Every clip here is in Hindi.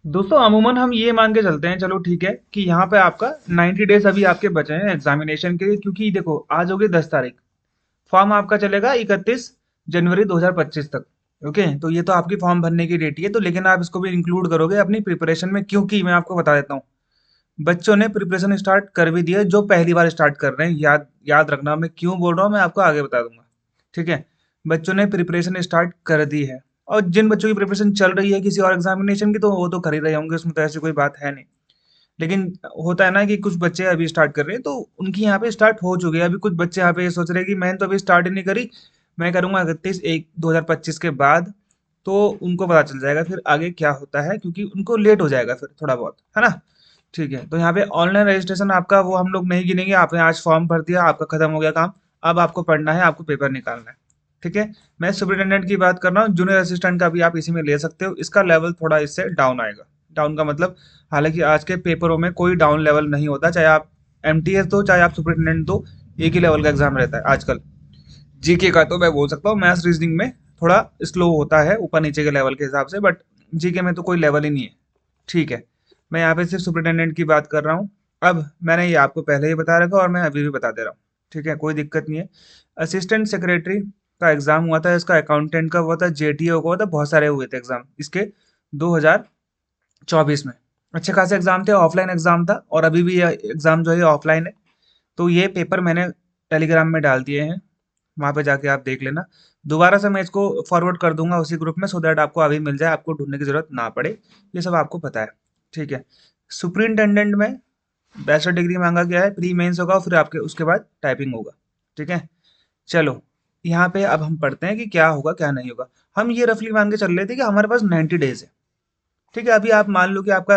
दोस्तों अमूमन हम ये मान के चलते हैं, चलो ठीक है, कि यहाँ पे आपका 90 डेज अभी आपके बचे हैं एग्जामिनेशन के लिए, क्योंकि देखो आज हो गई 10 तारीख। फॉर्म आपका चलेगा 31 जनवरी 2025 तक। ओके, तो ये तो आपकी फॉर्म भरने की डेट ही है, तो लेकिन आप इसको भी इंक्लूड करोगे अपनी प्रिपरेशन में, क्योंकि मैं आपको बता देता हूँ, बच्चों ने प्रिपरेशन स्टार्ट कर भी दिया है, जो पहली बार स्टार्ट कर रहे हैं। याद याद रखना, मैं क्यों बोल रहा हूँ मैं आपको आगे बता दूंगा। ठीक है, बच्चों ने प्रिपरेशन स्टार्ट कर दी है, और जिन बच्चों की प्रिपरेशन चल रही है किसी और एग्जामिनेशन की, तो वो तो कर ही रहे होंगे, उसमें तो ऐसी कोई बात है नहीं। लेकिन होता है ना कि कुछ बच्चे अभी स्टार्ट कर रहे हैं, तो उनकी यहाँ पे स्टार्ट हो चुकी है। अभी कुछ बच्चे यहाँ पे ये सोच रहे हैं कि मैंने तो अभी स्टार्ट ही नहीं करी, मैं करूंगा 31/1/2025 के बाद। तो उनको पता चल जाएगा फिर आगे क्या होता है, क्योंकि उनको लेट हो जाएगा फिर थोड़ा बहुत, है ना। ठीक है, तो यहाँ पे ऑनलाइन रजिस्ट्रेशन आपका वो हम लोग नहीं गिनेंगे। आपने आज फॉर्म भर दिया, आपका खत्म हो गया काम। अब आपको पढ़ना है, आपको पेपर निकालना है। ठीक है, मैं सुपरिटेंडेंट की बात कर रहा हूँ, जूनियर असिस्टेंट का भी आप इसी में ले सकते हो। इसका लेवल थोड़ा इससे डाउन आएगा। डाउन का मतलब, हालांकि आज के पेपरों में कोई डाउन लेवल नहीं होता, चाहे आप एमटीएस दो चाहे आप सुपरिटेंडेंट दो, एक ही लेवल का एग्जाम रहता है आजकल। जीके का तो मैं बोल सकता हूँ, मैथ्स रीजनिंग में थोड़ा स्लो होता है ऊपर नीचे के लेवल के हिसाब से, बट जीके में तो कोई लेवल ही नहीं है। ठीक है, मैं यहाँ पे सिर्फ सुपरिटेंडेंट की बात कर रहा हूँ। अब मैंने ये आपको पहले ही बता रखा और मैं अभी भी बता दे रहा हूँ। ठीक है, कोई दिक्कत नहीं है। असिस्टेंट सेक्रेटरी का एग्जाम हुआ था, इसका अकाउंटेंट का हुआ था, जेटीओ का हुआ था, बहुत सारे हुए थे एग्जाम इसके 2024 में। अच्छे खासे एग्जाम थे, ऑफलाइन एग्जाम था, और अभी भी ये एग्जाम जो है ऑफलाइन है। तो ये पेपर मैंने टेलीग्राम में डाल दिए हैं, वहाँ पे जाके आप देख लेना। दोबारा से मैं इसको फॉरवर्ड कर दूंगा उसी ग्रुप में, सो दैट आपको अभी मिल जाए, आपको ढूंढने की जरूरत ना पड़े। ये सब आपको पता है। ठीक है, सुपरिंटेंडेंट में बैचलर डिग्री मांगा गया है, प्री मेंस होगा, फिर आपके उसके बाद टाइपिंग होगा। ठीक है, चलो यहाँ पे अब हम पढ़ते हैं कि क्या होगा क्या नहीं होगा। हम ये रफली मान के चल रहे थे कि हमारे पास 90 डेज है। ठीक है, अभी आप मान लो कि आपका,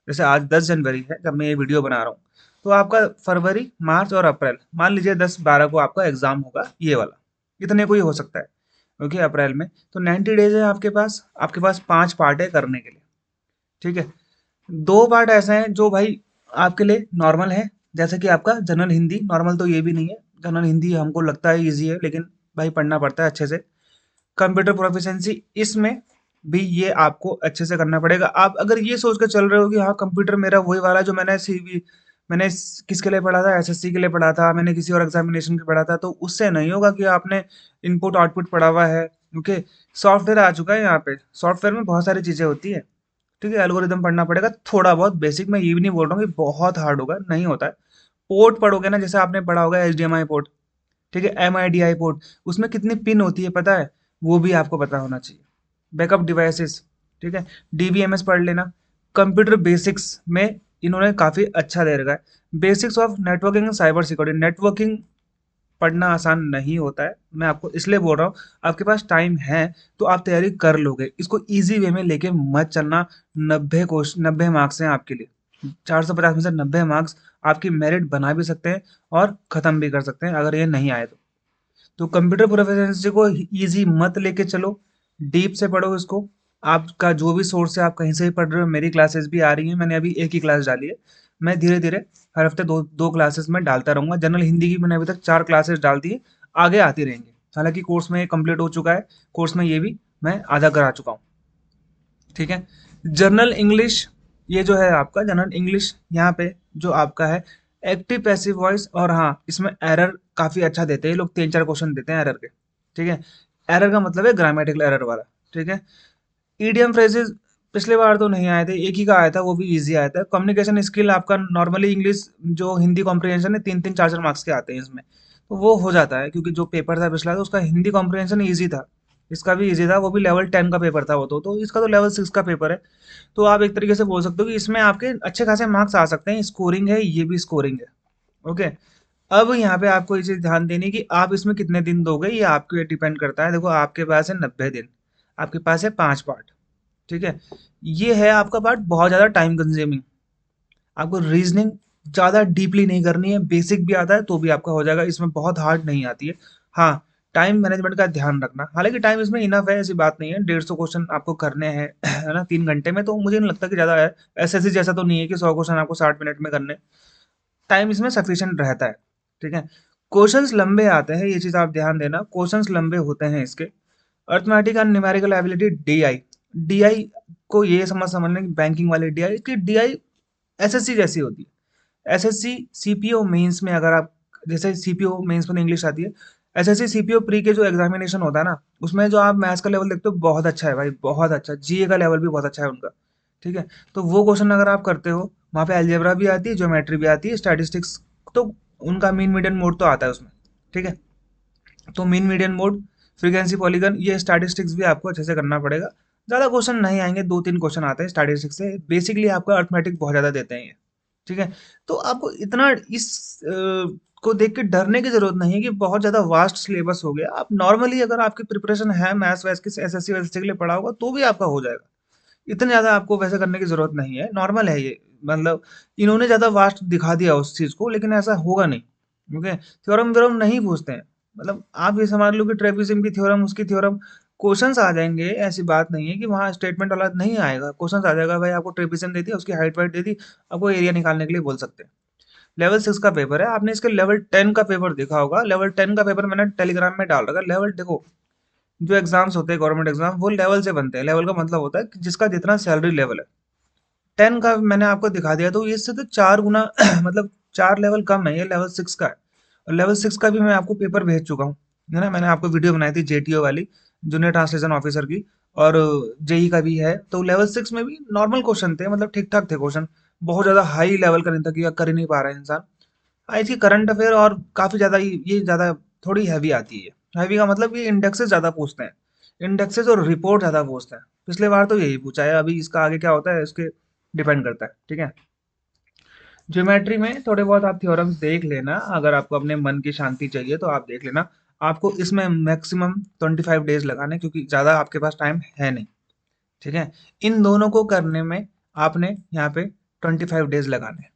जैसे आज 10 जनवरी है जब मैं ये वीडियो बना रहा हूँ, तो आपका फरवरी मार्च और अप्रैल, मान लीजिए 10-12 को आपका एग्जाम होगा ये वाला। इतने को ही हो सकता है, क्योंकि अप्रैल में तो 90 डेज है आपके पास 5 पार्ट है करने के लिए। ठीक है, 2 पार्ट ऐसे हैं जो भाई आपके लिए नॉर्मल है, जैसे कि आपका जनरल हिंदी। नॉर्मल तो ये भी नहीं है, जनरल हिंदी हमको लगता है इजी है, लेकिन भाई पढ़ना पड़ता है अच्छे से। कंप्यूटर प्रोफिशिएंसी, इसमें भी ये आपको अच्छे से करना पड़ेगा। आप अगर ये सोच कर चल रहे हो कि हाँ कंप्यूटर मेरा वही वाला जो किसके लिए पढ़ा था, एसएससी के लिए पढ़ा था, मैंने किसी और एग्जामिनेशन के पढ़ा था, तो उससे नहीं होगा कि आपने इनपुट आउटपुट पढ़ा हुआ है। ओके, सॉफ्टवेयर आ चुका है यहाँ पे, सॉफ्टवेयर में बहुत सारी चीजें होती है। ठीक है, एल्गोरिदम पढ़ना पड़ेगा थोड़ा बहुत बेसिक। मैं ये भी नहीं बोल रहा हूँ कि बहुत हार्ड होगा, नहीं होता है। पोर्ट पढ़ोगे ना, जैसे आपने पढ़ा होगा एचडीएमआई पोर्ट, ठीक है, एमआईडीआई पोर्ट, उसमें कितनी पिन होती है पता है, वो भी आपको पता होना चाहिए। बैकअप डिवाइसेस, ठीक है, डीबीएमएस पढ़ लेना। कंप्यूटर बेसिक्स में इन्होंने काफ़ी अच्छा दे रखा है, basics of networking and cyber security. Networking पढ़ना आसान नहीं होता है, मैं आपको इसलिए बोल रहा हूँ। आपके पास टाइम है तो आप तैयारी कर लोगे, इसको इजी वे में लेके मत चलना। 90 मार्क्स हैं आपके लिए, 450 में से 90 मार्क्स आपकी मेरिट बना भी सकते हैं और ख़त्म भी कर सकते हैं अगर ये नहीं आए तो कंप्यूटर प्रोफिशिएंसी को इजी मत लेके चलो, डीप से पढ़ो इसको। आपका जो भी सोर्स है आप कहीं से भी पढ़ रहे हो, मेरी क्लासेस भी आ रही हैं, मैंने अभी एक ही क्लास डाली है। मैं धीरे धीरे हर हफ्ते दो दो क्लासेस में डालता रहूंगा। जनरल हिंदी की मैंने अभी तक 4 क्लासेस डाल दी है, आगे आती रहेंगी। हालांकि कोर्स में कंप्लीट हो चुका है, कोर्स में ये भी मैं आधा करा चुका हूँ। ठीक है, जर्नल इंग्लिश, ये जो है आपका जनरल इंग्लिश, यहाँ पे जो आपका है एक्टिव पैसिव वॉइस, और हाँ इसमें एरर काफ़ी अच्छा देते हैं ये लोग, 3-4 क्वेश्चन देते हैं एरर के। ठीक है, एरर का मतलब है ग्रामेटिकल एरर वाला। ठीक है, ईडीएम फ्रेजेस पिछले बार तो नहीं आए थे, एक ही का आया था, वो भी इजी आया था। कम्युनिकेशन स्किल आपका नॉर्मली इंग्लिश जो हिंदी कॉम्प्रिहेंशन है 3-3 4-4 मार्क्स के आते हैं इसमें, तो वो हो जाता है, क्योंकि जो पेपर था पिछला, तो उसका हिंदी कॉम्प्रिहेंशन ईजी था। इसका भी ईजी था, वो भी लेवल 10 का पेपर था वो तो इसका तो लेवल 6 का पेपर है। तो आप एक तरीके से बोल सकते हो कि इसमें आपके अच्छे खासे मार्क्स आ सकते हैं, स्कोरिंग है, ये भी स्कोरिंग है। ओके, अब यहाँ पे आपको ये चीज ध्यान देनी है कि आप इसमें कितने दिन दोगे, ये आपके डिपेंड करता है। देखो आपके पास है 90 दिन, आपके पास है 5 पार्ट। ठीक है, ये है आपका पार्ट बहुत ज़्यादा टाइम कंज्यूमिंग। आपको रीजनिंग ज़्यादा डीपली नहीं करनी है, बेसिक भी आता है तो भी आपका हो जाएगा, इसमें बहुत हार्ड नहीं आती है। हाँ, टाइम मैनेजमेंट का ध्यान रखना, हालांकि टाइम इसमें इनफ है, ऐसी बात नहीं है। 150 क्वेश्चन आपको करने हैं है ना 3 घंटे में, तो मुझे नहीं लगता कि ज़्यादा है। एसएससी जैसा तो नहीं है कि 100 क्वेश्चन आपको 60 मिनट में करने। टाइम इसमें सफिशिएंट रहता है। ठीक है, क्वेश्चंस लंबे आते हैं, ये चीज़ आप ध्यान देना, क्वेश्चंस लंबे होते हैं इसके। Arithmetic and numerical ability DI, DI को ये समझना कि बैंकिंग वाले डीआई की डीआई एसएससी जैसी होती है। एसएससी सीपीओ मेंस में अगर आप, जैसे सीपीओ मेंस में इंग्लिश आती है, एसएससी सीपीओ प्री के जो एग्जामिनेशन होता है ना, उसमें जो आप मैथ्स का लेवल देखते हो बहुत अच्छा है भाई, बहुत अच्छा। जीए का लेवल भी बहुत अच्छा है उनका। ठीक है, तो वो क्वेश्चन अगर आप करते हो, वहाँ पे अलजेब्रा भी आती है, ज्योमेट्री भी आती है, स्टैटिस्टिक्स, तो उनका मीन मीडियन मोड तो आता है उसमें। ठीक है, तो mean median mode, frequency polygon, ये स्टैटिस्टिक्स भी आपको अच्छे से करना पड़ेगा। ज़्यादा क्वेश्चन नहीं आएंगे, 2-3 क्वेश्चन आते हैं स्टैटिस्टिक्स से, बेसिकली आपका अर्थमेटिक बहुत ज़्यादा देते हैं ये। ठीक है, तो आपको इतना इस को देख के डरने की जरूरत नहीं है कि बहुत ज़्यादा वास्ट सिलेबस हो गया। आप नॉर्मली अगर आपकी प्रिपरेशन है मैथ्स वैथ्स की, एसएससी वैसेसी के लिए पढ़ा होगा, तो भी आपका हो जाएगा। इतने ज़्यादा आपको वैसे करने की ज़रूरत नहीं है, नॉर्मल है ये। मतलब इन्होंने ज़्यादा वास्ट दिखा दिया उस चीज़ को, लेकिन ऐसा होगा नहीं। ओके, थ्योरम व्योरम नहीं पूछते हैं। मतलब आप ये समझ लो कि ट्रेपेजियम की थ्योरम, उसकी थ्योरम, क्वेश्चंस आ जाएंगे, ऐसी बात नहीं है कि वहाँ स्टेटमेंट वाला नहीं आएगा, क्वेश्चंस आ जाएगा भाई, आपको ट्रेपेजियम दे दिया, उसकी हाइट वाइट दे दी, आपको एरिया निकालने के लिए बोल सकते हैं। लेवल 6 का पेपर है, आपने इसके लेवल 10 का पेपर देखा होगा, लेवल 10 का पेपर मैंने टेलीग्राम में डाल रखा है। लेवल देखो, जो एग्जाम्स होते हैं गवर्नमेंट एग्जाम, वो लेवल से बनते हैं। लेवल का मतलब होता है कि जिसका जितना सैलरी लेवल है। 10 का मैंने आपको दिखा दिया, तो इससे तो 4 गुना मतलब 4 लेवल कम है, ये लेवल 6 का है। और लेवल 6 का भी मैं आपको पेपर भेज चुका हूँ, है ना। मैंने आपको वीडियो बनाई थी जेटीओ वाली, जूनियर ट्रांसलेशन ऑफिसर की, और जेई का भी है। तो लेवल 6 में भी नॉर्मल क्वेश्चन थे, मतलब ठीक ठाक थे क्वेश्चन, बहुत ज्यादा हाई लेवल का नहीं था कि कर ही नहीं पा रहा है इंसान। आई थी करंट अफेयर, और काफी ज्यादा ये ज्यादा थोड़ी हैवी आती है। हैवी का मतलब ये इंडेक्सेस ज्यादा पूछते हैं, इंडेक्सेस और रिपोर्ट ज्यादा पूछते हैं। पिछले बार तो यही पूछा है, अभी इसका आगे क्या होता है इसके डिपेंड करता है। ठीक है, ज्योमेट्री में थोड़े बहुत आप थ्योरम्स देख लेना, अगर आपको अपने मन की शांति चाहिए तो आप देख लेना। आपको इसमें मैक्सिमम 25 डेज लगाने, क्योंकि ज़्यादा आपके पास टाइम है नहीं। ठीक है, इन दोनों को करने में आपने यहाँ पे 25 डेज लगाने।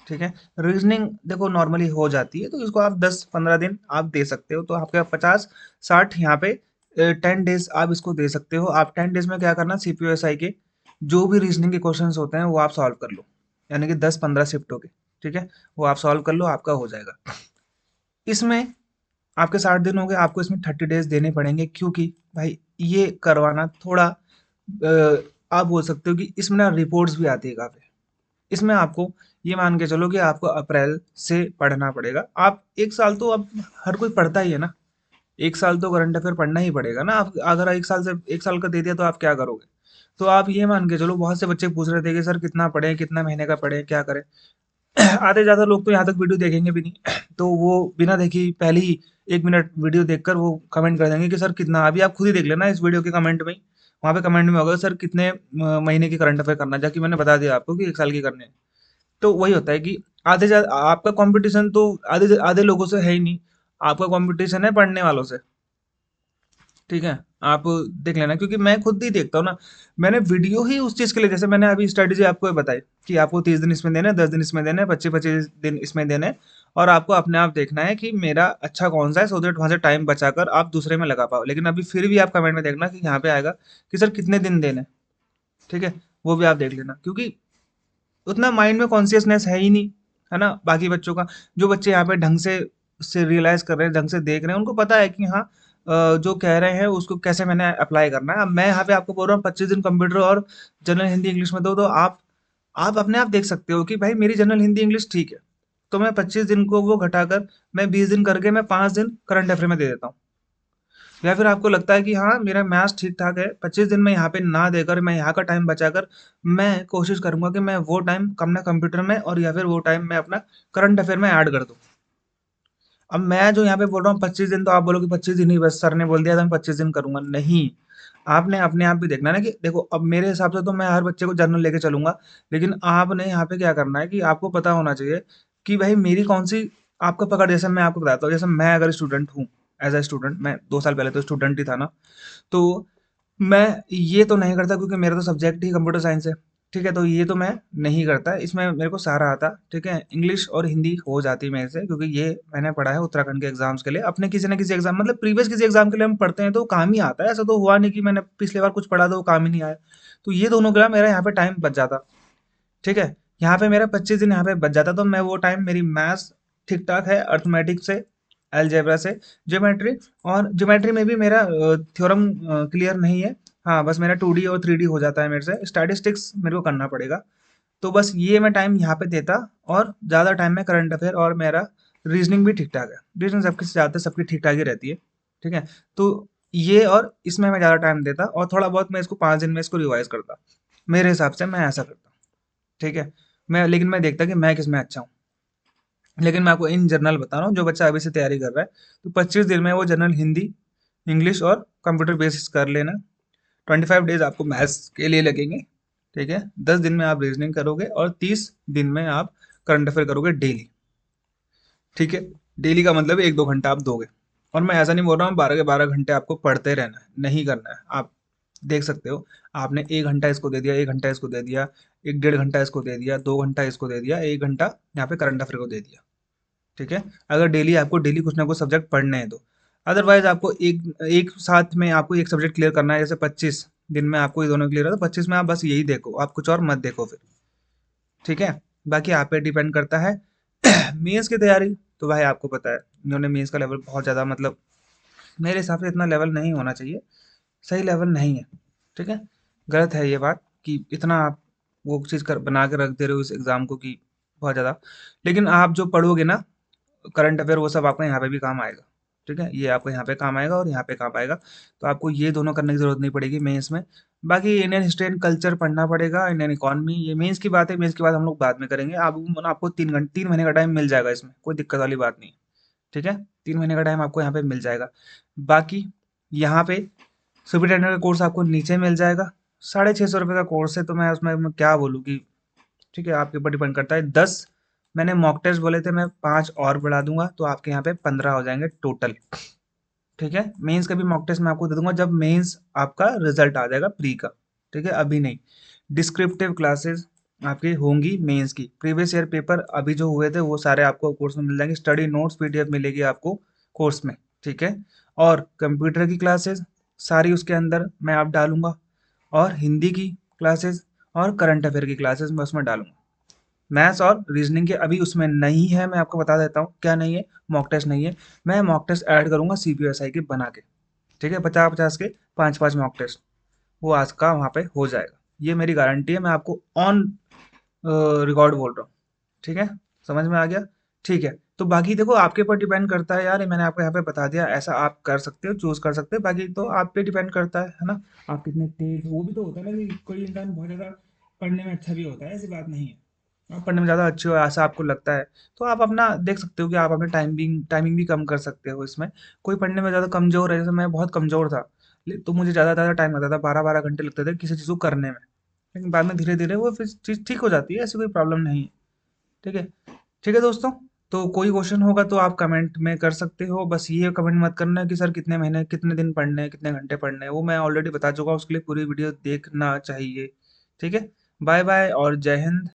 ठीक है, रीजनिंग देखो नॉर्मली हो जाती है, तो इसको आप 10-15 दिन आप दे सकते हो, तो आपके 50-60 यहाँ पे 10 डेज आप इसको दे सकते हो। आप 10 डेज में क्या करना, सीपीओएसआई के जो भी रीजनिंग के क्वेश्चंस होते हैं वो आप सॉल्व कर लो, यानी कि 10-15 शिफ्ट हो गए। ठीक है, वो आप सॉल्व कर लो, आपका हो जाएगा। इसमें आपके 60 दिन हो गए, आपको इसमें 30 डेज देने पड़ेंगे, क्योंकि भाई ये करवाना थोड़ा आप बोल सकते हो कि इसमें ना रिपोर्ट्स भी आती है काफी। इसमें आपको ये मान के चलो कि आपको अप्रैल से पढ़ना पड़ेगा। आप 1 साल तो अब हर कोई पढ़ता ही है ना, 1 साल तो करंट अफेयर पढ़ना ही पड़ेगा ना। आप अगर 1 साल से 1 साल का दे दिया तो आप क्या करोगे। तो आप ये मान के चलो, बहुत से बच्चे पूछ रहे थे कि सर कितना पढ़े, कितना महीने का पढ़े, क्या करें। आधे ज़्यादा लोग तो यहाँ तक वीडियो देखेंगे भी नहीं, तो वो बिना देखी पहले ही 1 मिनट वीडियो देखकर वो कमेंट कर देंगे कि सर कितना। अभी आप खुद ही देख लेना इस वीडियो के कमेंट में ही, वहाँ पे कमेंट में होगा सर कितने महीने की करंट अफेयर करना, जबकि मैंने बता दिया आपको कि 1 साल की करने हैं। तो वही होता है कि आधे ज्यादा आपका कंपटीशन तो आधे आधे लोगों से है ही नहीं, आपका कंपटीशन है पढ़ने वालों से। ठीक है, आप देख लेना, क्योंकि मैं खुद ही देखता हूँ ना। मैंने वीडियो ही उस चीज के लिए, जैसे मैंने अभी स्ट्रेटेजी आपको बताई कि आपको 30 दिन इसमें देने, 10 दिन इसमें देने, 25-25 दिन इसमें देने, और आपको अपने आप देखना है कि मेरा अच्छा कौन सा है, सो दैट वहां से टाइम बचाकर आप दूसरे में लगा पाओ। लेकिन अभी फिर भी आप कमेंट में देखना कि यहाँ पे आएगा कि सर कितने दिन देने। ठीक है, वो भी आप देख लेना, क्योंकि उतना माइंड में कॉन्शियसनेस है ही नहीं, है ना, बाकी बच्चों का। जो बच्चे यहाँ पे ढंग से रियलाइज कर रहे हैं, ढंग से देख रहे हैं, उनको पता है कि हाँ जो कह रहे हैं उसको कैसे मैंने अप्लाई करना है। अब मैं यहाँ पे आपको बोल रहा हूँ 25 दिन कंप्यूटर और जनरल हिंदी इंग्लिश में दो, तो आप अपने आप देख सकते हो कि भाई मेरी जनरल हिंदी इंग्लिश ठीक है, तो मैं 25 दिन को वो घटाकर मैं 20 दिन करके मैं 5 दिन करंट अफेयर में दे देता हूँ। या फिर आपको लगता है कि हाँ मेरा मैथ्स ठीक ठाक है, 25 दिन में यहाँ पे ना देकर मैं यहाँ का टाइम बचाकर मैं कोशिश करूंगा कि मैं वो टाइम अपना कंप्यूटर में, और या फिर वो टाइम मैं अपना करंट अफेयर में ऐड कर दूं। अब मैं जो यहाँ पे बोल रहा हूँ 25 दिन, तो आप बोलोगे 25 दिन ही बस, सर ने बोल दिया था मैं 25 दिन करूंगा, नहीं। आपने अपने आप भी देखना है ना कि देखो, अब मेरे हिसाब से तो मैं हर बच्चे को जर्नल लेके चलूंगा, लेकिन आपने यहाँ पे क्या करना है कि आपको पता होना चाहिए कि भाई मेरी कौन सी आपको पकड़। जैसे मैं आपको बताता हूँ, जैसे मैं अगर स्टूडेंट हूँ, एज अ स्टूडेंट, मैं 2 साल पहले तो स्टूडेंट ही था ना, तो मैं ये तो नहीं करता, क्योंकि मेरा तो सब्जेक्ट ही कंप्यूटर साइंस है। ठीक है, तो ये तो मैं नहीं करता, इसमें मेरे को सारा आता। ठीक है, इंग्लिश और हिंदी हो जाती है मेरे से, क्योंकि ये मैंने पढ़ा है उत्तराखंड के एग्जाम्स के लिए, अपने किसी ना किसी एग्जाम, मतलब प्रीवियस किसी एग्जाम के लिए हम पढ़ते हैं तो काम ही आता है। ऐसा तो हुआ नहीं कि मैंने पिछले बार कुछ पढ़ा तो वो काम ही नहीं आया। तो ये दोनों का मेरा यहाँ पे टाइम बच जाता। ठीक है, यहाँ पे मेरा 25 दिन यहाँ पे बच जाता, तो मैं वो टाइम, मेरी मैथ्स ठीक ठाक है, अर्थमेटिक से, अलजेब्रा से, ज्योमेट्री, और ज्योमेट्री में भी मेरा थ्योरम क्लियर नहीं है। हाँ, बस मेरा 2D और 3D हो जाता है मेरे से, स्टैटिस्टिक्स मेरे को करना पड़ेगा। तो बस ये मैं टाइम यहाँ पे देता, और ज़्यादा टाइम में करंट अफेयर और मेरा रीजनिंग भी ठीक-ठाक है। रीजनिंग सबकी से ज़्यादा सबकी ठीक-ठाक ही रहती है, ठीक है? तो ये और इसमें मैं ज़्यादा टाइम देता, और थोड़ा बहुत मैं इसको 5 दिन में इसको रिवाइज़ करता। मेरे हिसाब से मैं ऐसा करता, ठीक है? लेकिन मैं देखता कि मैं किसमें अच्छा हूँ। लेकिन मैं आपको इन जनरल बता रहा हूँ, जो बच्चा अभी से तैयारी कर रहा है, तो 25 दिन में वो जनरल हिंदी, इंग्लिश और कंप्यूटर बेसिस कर लेना। 25 डेज़ आपको मैथ्स के लिए लगेंगे, ठीक है? 10 दिन में आप रीजनिंग करोगे, और 30 दिन में आप करंट अफेयर करोगे डेली, ठीक है? डेली का मतलब 1-2 घंटा आप दोगे। और मैं ऐसा नहीं बोल रहा हूँ 12 के 12 घंटे आपको पढ़ते रहना है, नहीं करना है। आप देख सकते हो, आपने 1 घंटा इसको दे दिया, 1 घंटा इसको दे दिया, 1 डेढ़ घंटा इसको दे दिया, 2 घंटा इसको दे दिया, 1 घंटा यहाँ पे करंट अफेयर को दे दिया, ठीक है? अगर डेली आपको डेली कुछ ना कुछ सब्जेक्ट पढ़ने हैं तो। अदरवाइज़ आपको एक एक साथ में आपको एक सब्जेक्ट क्लियर करना है, जैसे 25 दिन में आपको ये दोनों क्लियर है, तो 25 में आप बस यही देखो, आप कुछ और मत देखो फिर, ठीक है? बाकी आप पे डिपेंड करता है। मेंस की तैयारी, तो भाई आपको पता है, इन्होंने मेंस का लेवल बहुत ज़्यादा, मतलब मेरे हिसाब से इतना लेवल नहीं होना चाहिए, सही लेवल नहीं है, ठीक है? गलत है ये बात कि इतना आप वो चीज़ कर बना के रख दे रहे हो इस एग्ज़ाम को कि बहुत ज़्यादा। लेकिन आप जो पढ़ोगे ना करंट अफेयर, वो सब आपको यहाँ पे भी काम आएगा, ठीक है? ये आपको यहाँ पे काम आएगा और यहाँ पे काम आएगा। तो आपको ये दोनों करने की ज़रूरत नहीं पड़ेगी मेंस में। बाकी इंडियन हिस्ट्री एंड कल्चर पढ़ना पड़ेगा, इंडियन इकोनॉमी, ये मेंस की बात है, मेंस की बात हम लोग बाद में करेंगे। आपको 3 महीने का टाइम मिल जाएगा इसमें, कोई दिक्कत वाली बात नहीं है, ठीक है? 3 महीने का टाइम आपको यहाँ पे मिल जाएगा। बाकी यहाँ पे सुपरिटेंडेंट का कोर्स आपको नीचे मिल जाएगा। ₹650 का कोर्स है, तो मैं उसमें मैं क्या बोलूँ कि ठीक है, आपके ऊपर डिपेंड करता है। 10 मैंने मॉक टेस्ट बोले थे, मैं 5 और बढ़ा दूँगा, तो आपके यहाँ पे 15 हो जाएँगे टोटल, ठीक है? मेंस का भी मॉक टेस्ट मैं आपको दे दूँगा जब मेंस आपका रिज़ल्ट आ जाएगा प्री का, ठीक है? अभी नहीं। डिस्क्रिप्टिव क्लासेस आपकी होंगी मेंस की। प्रीवियस ईयर पेपर अभी जो हुए थे, वो सारे आपको कोर्स में मिल जाएँगे। स्टडी नोट्स पीडीएफ मिलेगी आपको कोर्स में, ठीक है? और कंप्यूटर की क्लासेस सारी उसके अंदर मैं आप डालूँगा, और हिंदी की क्लासेस और करंट अफेयर की क्लासेस मैं उसमें डालूँगा। मैथ्स और रीजनिंग के अभी उसमें नहीं है, मैं आपको बता देता हूँ क्या नहीं है। मॉक टेस्ट नहीं है। मैं मॉक टेस्ट ऐड करूँगा सीपीएसआई के बना के, ठीक है? 50-50 के 5-5 मॉक टेस्ट वो आज का वहाँ पे हो जाएगा, ये मेरी गारंटी है। मैं आपको ऑन रिकॉर्ड बोल रहा हूँ, ठीक है? समझ में आ गया? ठीक है। तो बाकी देखो, आपके ऊपर डिपेंड करता है यार, ये मैंने आपको यहाँ पे बता दिया, ऐसा आप कर सकते हो, चूज कर सकते हो, बाकी तो आप पे डिपेंड करता है ना? आप कितने तेज, वो भी तो होता है ना कि कोई इंसान बहुत ज़्यादा पढ़ने में अच्छा भी होता है, ऐसी बात नहीं है। आप पढ़ने में ज़्यादा अच्छे हो ऐसा आपको लगता है, तो आप अपना देख सकते हो कि आप अपने टाइमिंग भी कम कर सकते हो इसमें। कोई पढ़ने में ज़्यादा कमज़ोर है, जैसे मैं बहुत कमज़ोर था, तो मुझे ज़्यादा ज़्यादा टाइम लगता था, 12-12 घंटे लगते थे किसी चीज़ को करने में। लेकिन बाद में धीरे-धीरे वो फिर चीज़ ठीक हो जाती है, ऐसी कोई प्रॉब्लम नहीं है, ठीक है? ठीक है दोस्तों, तो कोई क्वेश्चन होगा तो आप कमेंट में कर सकते हो। बस ये कमेंट मत करना कि सर कितने महीने, कितने दिन पढ़ने हैं, कितने घंटे पढ़ने हैं, वो मैं ऑलरेडी बता चुका हूँ, उसके लिए पूरी वीडियो देखना चाहिए, ठीक है? बाय बाय और जय हिंद।